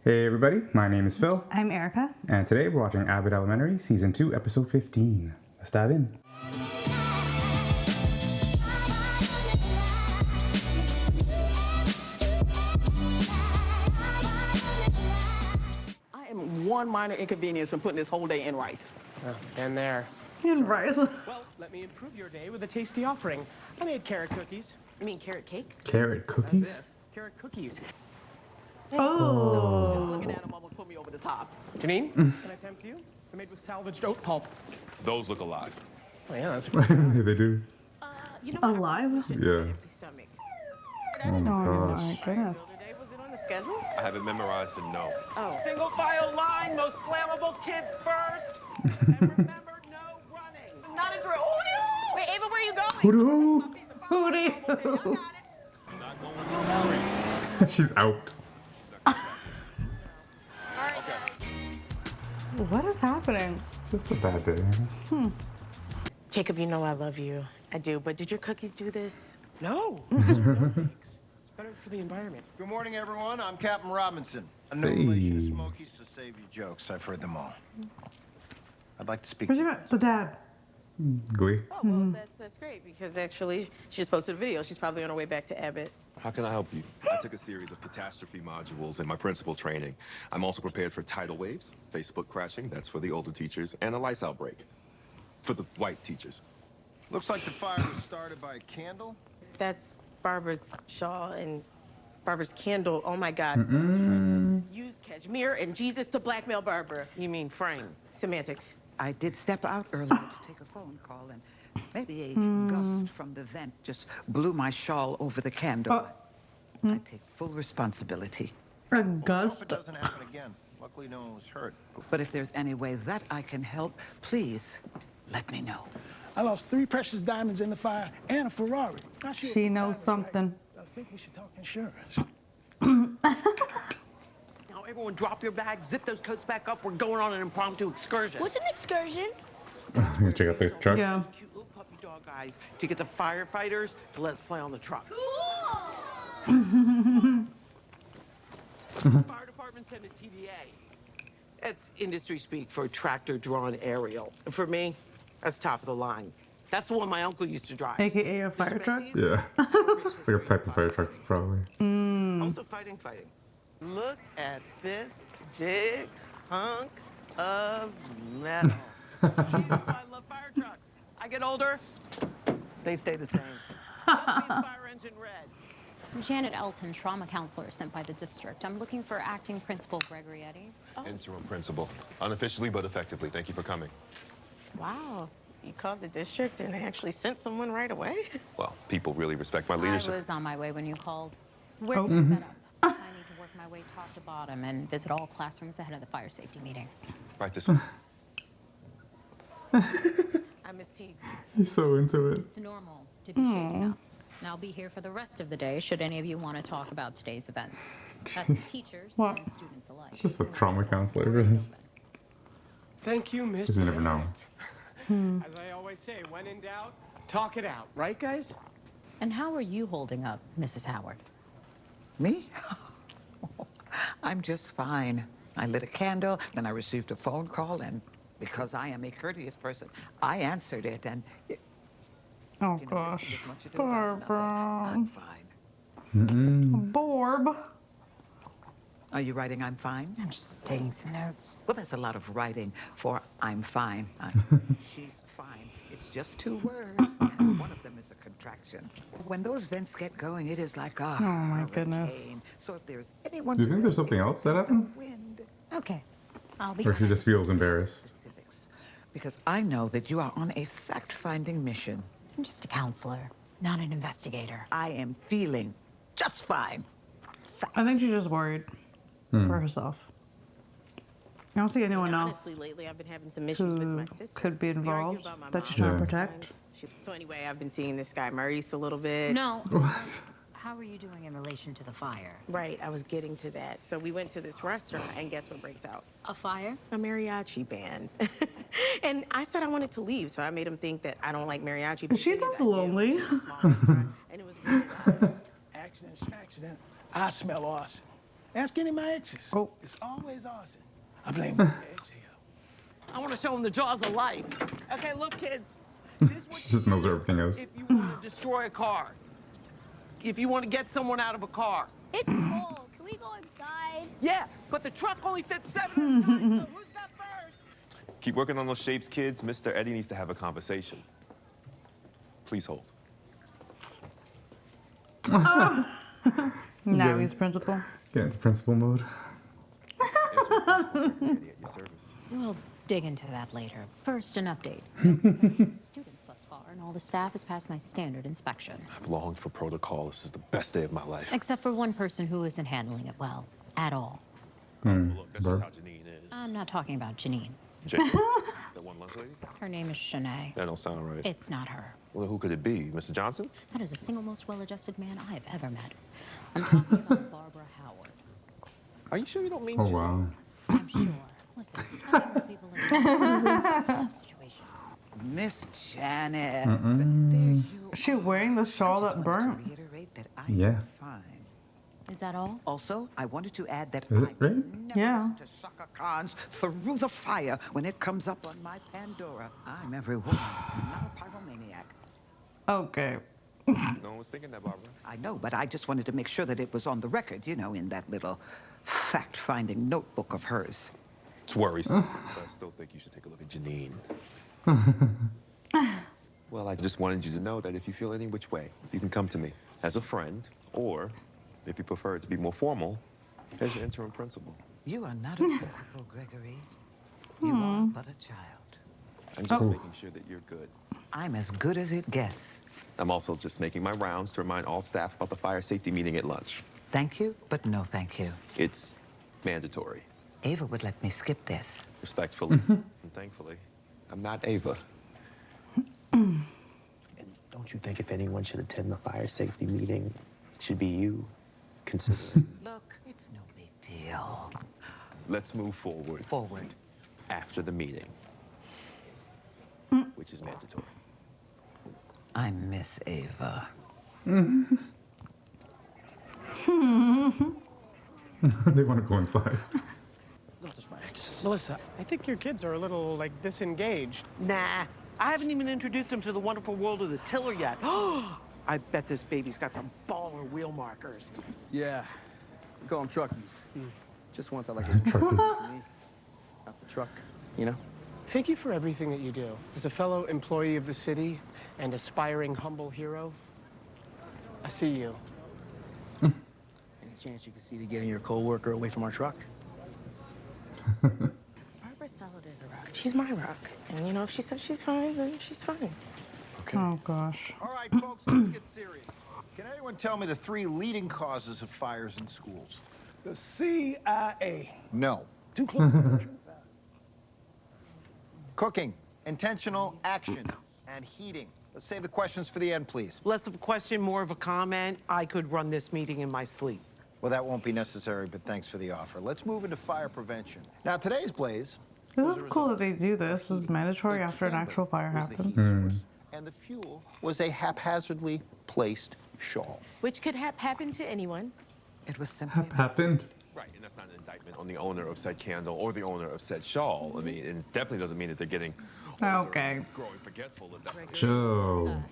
Hey everybody, my name is Phil. I'm Erica. And today we're watching Abbott Elementary, Season 2, Episode 15. Let's dive in. I am one minor inconvenience from putting this whole day in rice. And there. And rice. Well, let me improve your day with a tasty offering. I made carrot cookies. You mean carrot cake? Carrot cookies? Carrot cookies. Oh. Just looking at them almost put me over the top. Janine, can I tempt you? They're made with salvaged oat pulp. Those look alive. Oh, yeah, that's Yeah, they do. You know what? Alive? Yeah. Empty stomach. Oh my Oh gosh. my goodness. Today, was it on the schedule? I have it memorized to know. Oh. Single file line, most flammable kids first. And remember, no running. Not a drill. Oh, no! Wait, Ava, where are you going? Hoodoo! Hootie. I got it. I'm not going for straight. She's out. What is happening? Just a bad day. Jacob, you know I love you. I do, but did your cookies do this? No. These are real cakes. It's better for the environment. Good morning, everyone. I'm Captain Robinson. A no Hey. relation to Smokies to save you jokes. I've heard them all. I'd like to speak Where's to your you. the dad? Glee. Oh, well, that's great because actually she just posted a video. She's probably on her way back to Abbott. How can I help you? I took a series of catastrophe modules in my principal training. I'm also prepared for tidal waves, Facebook crashing, that's for the older teachers, and a lice outbreak for the white teachers. Looks like the fire was started by a candle. That's Barbara's shawl and Barbara's candle. Oh my God. Someone's trying to use Kashmir and Jesus to blackmail Barbara. You mean frame? Semantics. I did step out earlier to take a phone call, and maybe a gust from the vent just blew my shawl over the candle. I take full responsibility. A Let's hope gust. it doesn't happen again. Luckily, no one was hurt. But if there's any way that I can help, please let me know. I lost 3 precious diamonds in the fire and a Ferrari. Not sure if She the knows time is something. right. I think we should talk insurance. Now, everyone drop your bags, zip those coats back up. We're going on an impromptu excursion. What's an excursion? Check out the truck. Yeah. Cute little puppy dog guys to get the firefighters to let us play on the truck. Fire department sent a TDA. That's industry speak for tractor-drawn aerial. And for me, that's top of the line. That's the one my uncle used to drive. AKA a fire truck? Yeah. It's like a type of fire truck, probably. Also fighting. Look at this big hunk of metal. That's why I love fire trucks. I get older, they stay the same. That means fire engine red. Janet Elton, trauma counselor sent by the district. I'm looking for acting principal Gregory Eddy. Interim principal. Unofficially, but effectively. Thank you for coming. Wow. You called the district and they actually sent someone right away? Well, people really respect my I leadership. was on my way when you called. Where can I set up? I need to work my way top to bottom and visit all classrooms ahead of the fire safety meeting. Right this way. I miss Teagues. He's so into it. It's normal to be shaken up. And I'll be here for the rest of the day should any of you want to talk about today's events. That's teachers What? and students alike. It's just a trauma counselor for this. Thank you, Miss. Because you never know. As I always say, when in doubt, talk it out. Right, guys? And how are you holding up, Mrs. Howard? Me? I'm just fine. I lit a candle, then I received a phone call, and because I am a courteous person, I answered it, and Oh this gosh. is much ado about nothing. Barbara. I'm fine. Borb. Are you writing I'm fine? I'm just taking some notes. Well, that's a lot of writing for I'm fine. She's fine. It's just 2 words, and one of them is a contraction. When those vents get going, it is like a my goodness. hurricane. So if there's anyone... Do you think there's something else that happened? Wind, Okay, I'll be Or she just feels embarrassed? specifics. Because I know that you are on a fact-finding mission. I'm just a counselor, not an investigator. I am feeling just fine. I think she's just worried for herself. I don't see anyone else Honestly, lately I've been having some issues with my who sister. could be We argue involved about my that she's mom trying to Yeah. protect. So anyway, I've been seeing this guy Maurice a little bit. No, What? how are you doing in relation to the fire? Right, I was getting to that. So we went to this restaurant, and guess what breaks out? A fire? A mariachi band. And I said I wanted to leave, so I made him think that I don't like mariachi. But She the thing does is, I do. lonely. It's a small restaurant, and it was really Accident's accident. I smell arson. Ask any of my exes. Oh. It's always arson. I blame my ex here. I want to show them the jaws of life. Okay, look, kids. This is what She just you knows do where everything is. if you want to destroy a car. If you want to get someone out of a car. It's cold. Can we go inside? Yeah, but the truck only fits 7 at a time, so who's got first? Keep working on those shapes, kids. Mr. Eddie needs to have a conversation. Please hold. Now he's principal. Get into principal mode. Eddie at your service. We'll dig into that later. First, an update. No students thus far, and all the staff has passed my standard inspection. I've longed for protocol. This is the best day of my life. Except for one person who isn't handling it well. At all. Look, that's Barb. just how Janine is. I'm not talking about Janine. Jane, that one lunch lady? Her name is Shanae. That don't sound right. It's not her. Well, who could it be? Mr. Johnson? That is the single most well-adjusted man I've ever met. I'm talking about Barbara Howard. Are you sure you don't mean Oh, Janine? wow. I'm sure. Listen, I deal with people in tough situations. Miss Janet, there you Is she wearing the shawl I that just wanted burnt? to reiterate that I Yeah. am fine. Is that all? Also, I wanted to add that Is I it right? never Yeah. listen to Shaka Khan's Through the Fire when it comes up on my Pandora. I'm every woman, not a pyromaniac. Okay. No one was thinking that, Barbara. I know, but I just wanted to make sure that it was on the record, you know, in that little fact-finding notebook of hers. It's worrisome, but I still think you should take a look at Janine. Well, I just wanted you to know that if you feel any which way, you can come to me as a friend, or, if you prefer it to be more formal, as your interim principal. You are not a principal, Gregory. You are but a child. I'm just making sure that you're good. I'm as good as it gets. I'm also just making my rounds to remind all staff about the fire safety meeting at lunch. Thank you, but no thank you. It's mandatory. Ava would let me skip this. Respectfully and thankfully, I'm not Ava. And don't you think if anyone should attend the fire safety meeting, it should be you, considering? Look, it's no big deal. Let's move forward Forward. after the meeting, which is mandatory. I miss Ava. They want to go inside. Don't touch my ex. Melissa, I think your kids are a little, like, disengaged. Nah, I haven't even introduced them to the wonderful world of the tiller yet. I bet this baby's got some baller wheel markers. Yeah, we call them truckies. Just once I like to Truckies. me, not the truck, you know? Thank you for everything that you do. As a fellow employee of the city and aspiring humble hero, I see you. Any chance you can see to getting your coworker away from our truck? Barbara Salad is a rock. She's my rock. And, you know, if she says she's fine, then she's fine. Okay. Oh, gosh. All right, folks, let's get serious. Can anyone tell me the 3 leading causes of fires in schools? The CIA. No. Too close to the truth. Cooking, intentional action, and heating. Let's save the questions for the end, please. Less of a question, more of a comment. I could run this meeting in my sleep. Well, that won't be necessary, but thanks for the offer. Let's move into fire prevention. Now, today's blaze This is cool that they do this. This is mandatory after an actual fire was the happens. heat source, and the fuel was a haphazardly placed shawl. Which could happen to anyone. It was simply Happened. Right, and that's not an indictment on the owner of said candle or the owner of said shawl. I mean, it definitely doesn't mean that they're getting older Okay. and growing forgetful of that. Joe.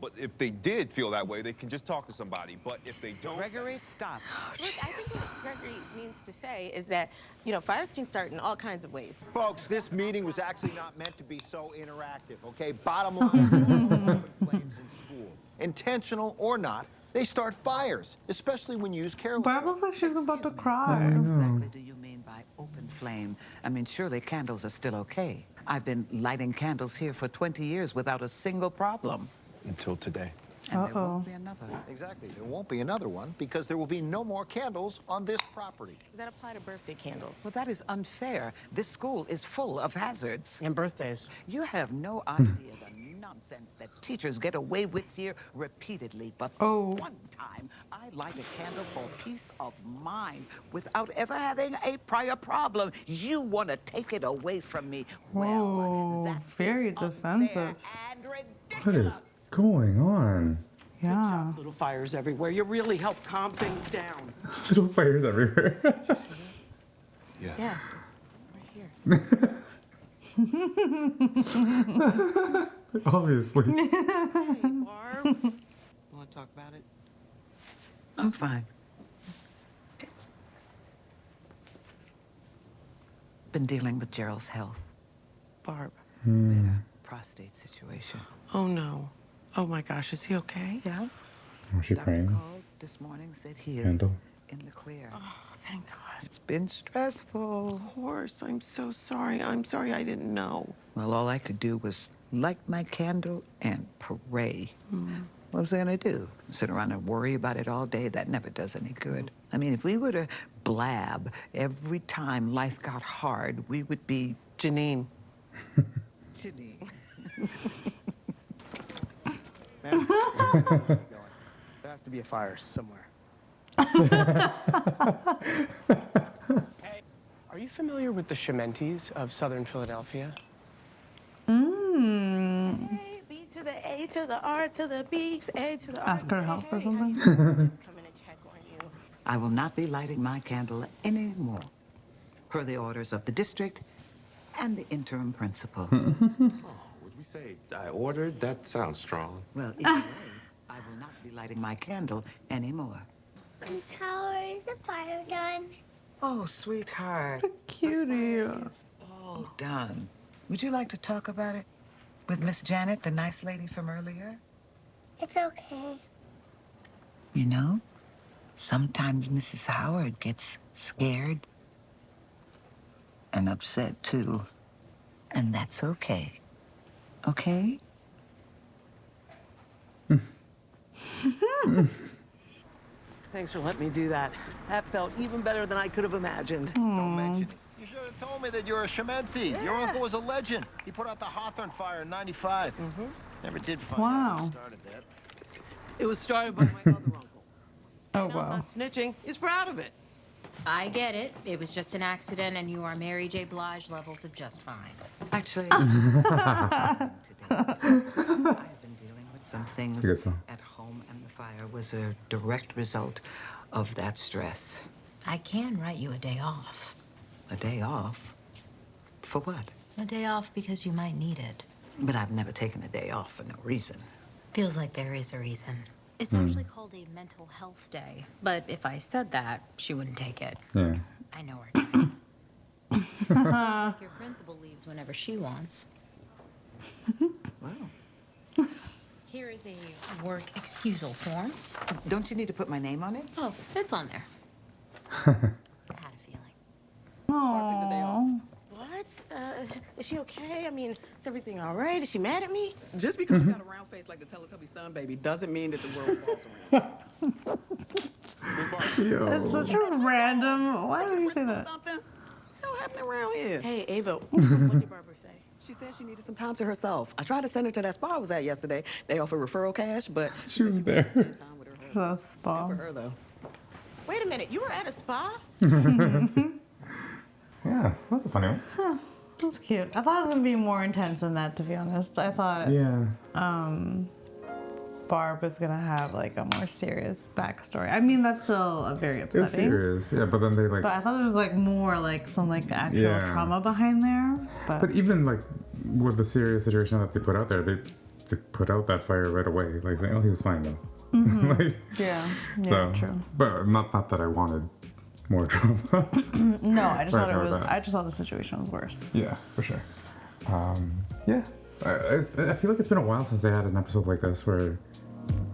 But if they did feel that way, they can just talk to somebody. But if they don't, Gregory, stop. Look, I think what Gregory means to say is that, you know, fires can start in all kinds of ways. Folks, this meeting was actually not meant to be so interactive, okay? Bottom line, open flames in school. Intentional or not, they start fires, especially when used carelessly. But I look like she's about to What cry. exactly do you mean by open flame? I mean, surely candles are still okay. I've been lighting candles here for 20 years without a single problem. until today. And there won't be another. Exactly. There won't be another one because there will be no more candles on this property. Does that apply to birthday candles? Well, that is unfair. This school is full of hazards. And birthdays. You have no idea the nonsense that teachers get away with here repeatedly. But one time, I light a candle for peace of mind without ever having a prior problem. You want to take it away from me. Well, that's very defensive. and ridiculous. What is going on? Yeah. Little fires everywhere. You really help calm things down. Little fires everywhere. Yes. Yeah. Obviously. Hey, Barb. Want to talk about it? I'm fine. Been dealing with Gerald's health. Barb. We had a prostate situation. Oh, no. Oh, my gosh. Is he okay? Yeah. Was she Doctor praying? called this morning, said he is Candle. in the clear. Oh, thank God. It's been stressful. Of course. I'm so sorry. I'm sorry I didn't know. Well, all I could do was light my candle and pray. What was I gonna do? Sit around and worry about it all day? That never does any good. I mean, if we were to blab every time life got hard, we would be Janine. Janine. Man, there has to be a fire somewhere. Hey, are you familiar with the Shementis of Southern Philadelphia? A, B to the A to the R to the B to the A to the R. Ask her to help or something? Just coming to check on you. I will not be lighting my candle anymore, per the orders of the district and the interim principal. Would we say I ordered? That sounds strong. Well, either way, I will not be lighting my candle anymore. Miss Howard, is the fire done? Oh, sweetheart. Cutie. It's all done. Would you like to talk about it with Miss Janet, the nice lady from earlier? It's okay. You know, sometimes Mrs. Howard gets scared and upset too. And that's okay. Okay? Thanks for letting me do that. That felt even better than I could have imagined. Don't mention it. You should have told me that you're a Shementi. Your uncle was a legend. He put out the Hawthorne fire in '95. Never did find out who started that. It was started by my other uncle. Oh, I'm wow. not snitching. He's proud of it. I get it. It was just an accident, and you are Mary J. Blige levels of just fine. Actually, I have been dealing with some things It's a good song. at home, and the fire was a direct result of that stress. I can write you a day off. A day off? For what? A day off because you might need it. But I've never taken a day off for no reason. Feels like there is a reason. It's actually called a mental health day. But if I said that, she wouldn't take it. Yeah. I know her. Seems like your principal leaves whenever she wants. Wow. Here is a work excusal form. Don't you need to put my name on it? Oh, it's on there. I had a feeling. Aww. What? Is she okay? I mean, is everything all right? Is she mad at me? Just because you got a round face like the Teletubby Sun Baby doesn't mean that the world falls around. That's such a random. Why would you say that? Something? What happened around here? Hey, Ava, what did Barbara say? She said she needed some time to herself. I tried to send her to that spa I was at yesterday. They offer referral cash, but She was there. spend time with her husband. The spa. For her though. Wait a minute, you were at a spa? Yeah, that's a funny one. That's cute. I thought it was gonna be more intense than that, to be honest. I thought Yeah. Barb was gonna have like a more serious backstory. I mean, that's still a very It was upsetting. serious, yeah, but then they like. But I thought there was like more like some like actual Yeah. trauma behind there. But even like with the serious situation that they put out there, they put out that fire right away. Like, oh, he was fine though. Like, yeah, so, true. But not that I wanted more trauma. No, I just Right, thought it or was. that. I just thought the situation was worse. Yeah, for sure. Yeah, I feel like it's been a while since they had an episode like this where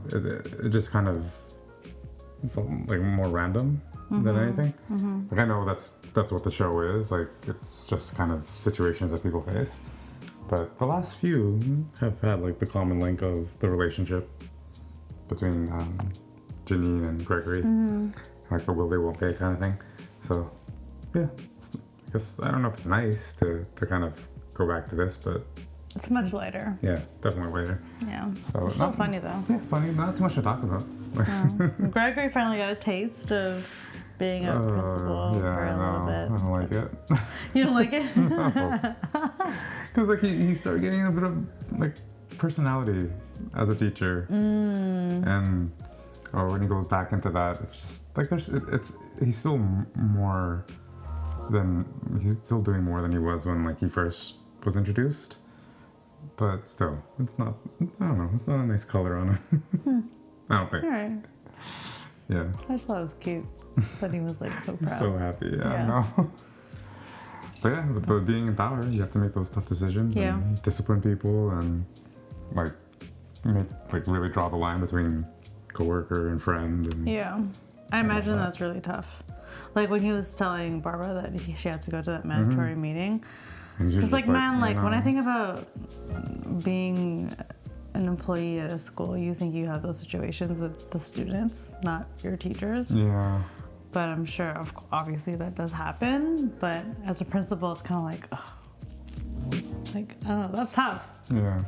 it just kind of felt like more random than anything. Like, I know that's what the show is. Like, it's just kind of situations that people face. But the last few have had like the common link of the relationship between Janine and Gregory, like the will they won't they kind of thing. So yeah, I guess I don't know if it's nice to kind of go back to this, but it's much lighter. Yeah, definitely later. Yeah, so still funny though. Yeah, funny. Not too much to talk about. Gregory finally got a taste of being a principal for a little bit. I don't like it. You don't like it? No. Because like he started getting a bit of like personality as a teacher, and when he goes back into that, it's just like he's still doing more than he was when like he first was introduced. But still, it's not. I don't know. It's not a nice color on him. I don't think. All right. Yeah. I just thought it was cute that he was like so proud. So happy. Yeah. No. But yeah, but being in power, you have to make those tough decisions. Yeah. And discipline people and like really draw the line between coworker and friend. And yeah. I imagine that's really tough. Like when he was telling Barbara that she had to go to that mandatory meeting. Just like, man, like when I think about being an employee at a school, you think you have those situations with the students, not your teachers. Yeah. But I'm sure, obviously, that does happen. But as a principal, it's kind of like, I don't know, that's tough. Yeah.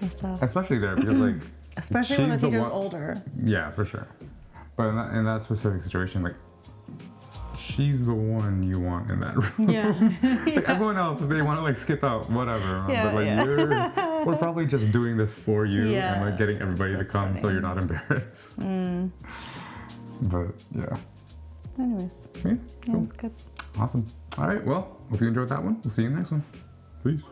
That's tough. Especially there, because like, especially when the teacher's older. Yeah, for sure. But in that specific situation, like, she's the one you want in that room. Yeah. Like everyone else, if they want to like skip out, whatever. Yeah, but like we're probably just doing this for you and like getting everybody to come so you're not embarrassed. But yeah. Anyways. Yeah, cool. It's good. Awesome. All right, well, hope you enjoyed that one. We'll see you in the next one. Peace.